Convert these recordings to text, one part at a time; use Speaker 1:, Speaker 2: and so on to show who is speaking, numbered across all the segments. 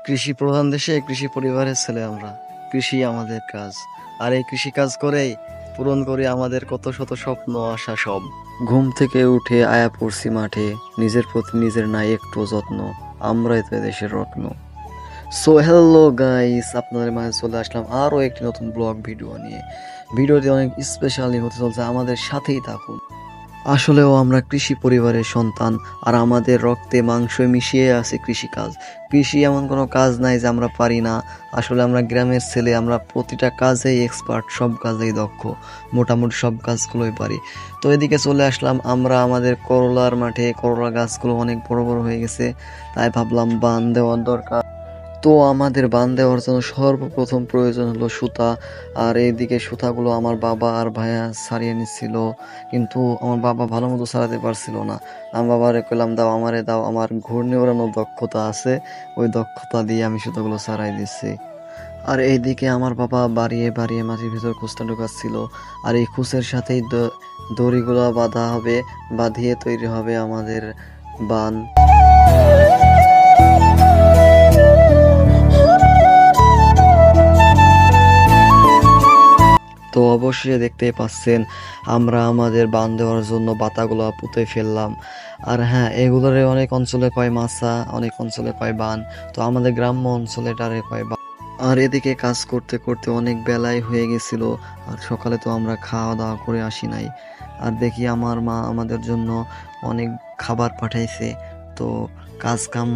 Speaker 1: কৃষি প্রধান দেশে কৃষি পরিবারের ছেলে আমরা। কৃষি আমাদের কাজ, আর এই কৃষি কাজ করেই পূরণ করি আমাদের কত শত স্বপ্ন আশা সব। ঘুম থেকে উঠে আয়া পড়ছি মাঠে, নিজের প্রতি নিজের নাই একটু যত্ন, আমরাই তো দেশের রত্ন। সো হ্যালো গাইস, আপনাদের মাঝে চলে আসলাম আরও একটি নতুন ব্লগ ভিডিও নিয়ে। ভিডিওটি অনেক স্পেশালি হতে চলছে, আমাদের সাথেই থাকুন। আসলেও আমরা কৃষি পরিবারের সন্তান, আর আমাদের রক্তে মাংসে মিশিয়ে আছে কৃষিকাজ। কৃষি এমন কোনো কাজ নাই যে আমরা পারি না। আসলে আমরা গ্রামের ছেলে, আমরা প্রতিটা কাজেই এক্সপার্ট, সব কাজেই দক্ষ, মোটামুটি সব কাজগুলোই পারি। তো এদিকে চলে আসলাম আমরা আমাদের করলার মাঠে। করলা গাছগুলো অনেক বড় বড় হয়ে গেছে, তাই ভাবলাম বান দেওয়ার দরকার। তো আমাদের বান দেওয়ার জন্য সর্বপ্রথম প্রয়োজন হলো সুতা। আর এইদিকে সুতাগুলো আমার বাবা আর ভাইয়া ছাড়িয়ে নিচ্ছিল, কিন্তু আমার বাবা ভালো মতো ছাড়াতে পারছিল না। আমি বাবারে কইলাম, দাও আমারে দাও, আমার ঘূর্ণি ওড়ানোর দক্ষতা আছে, ওই দক্ষতা দিয়ে আমি সুতাগুলো ছাড়াই দিচ্ছি। আর এইদিকে আমার বাবা বাড়িয়ে বাড়িয়ে মাটির ভিতর খুঁচটা ঢুকাচ্ছিল। আর এই খুঁচের সাথেই দড়িগুলো বাঁধা হবে, বাঁধিয়ে তৈরি হবে আমাদের বান। তো অবশ্যই দেখতেই পাচ্ছেন আমরা আমাদের বান দেওয়ার জন্য বাতাগুলো পুঁতে ফেললাম। আর হ্যাঁ, এগুলোরে অনেক অঞ্চলে কয় মাছা, অনেক অঞ্চলে কয় বান, তো আমাদের গ্রাম্য অঞ্চলে এটারে কয় বান। আর এদিকে কাজ করতে করতে অনেক বেলাই হয়ে গেছিল, আর সকালে তো আমরা খাওয়া দাওয়া করে আসি নাই। আর দেখি আমার মা আমাদের জন্য অনেক খাবার পাঠাইছে। তো কাজ কাম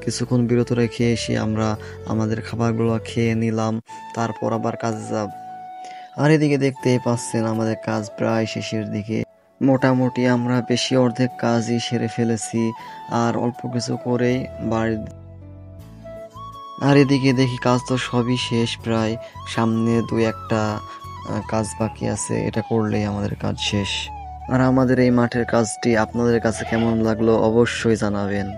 Speaker 1: কিছুক্ষণ বিরত রেখে এসে আমরা আমাদের খাবারগুলো খেয়ে নিলাম, তারপর আবার কাজে যাব। আর এদিকে দেখতেই পাচ্ছেন আমাদের কাজ প্রায় শেষের দিকে। মোটামুটি আমরা বেশি অর্ধেক কাজই সেরে ফেলেছি, আর অল্প কিছু করেই বাড়ি। আর এদিকে দেখি কাজ তো সবই শেষ প্রায়, সামনে দুই একটা কাজ বাকি আছে, এটা করলেই আমাদের কাজ শেষ। আর আমাদের এই মাঠের কাজটি আপনাদের কাছে কেমন লাগলো অবশ্যই জানাবেন।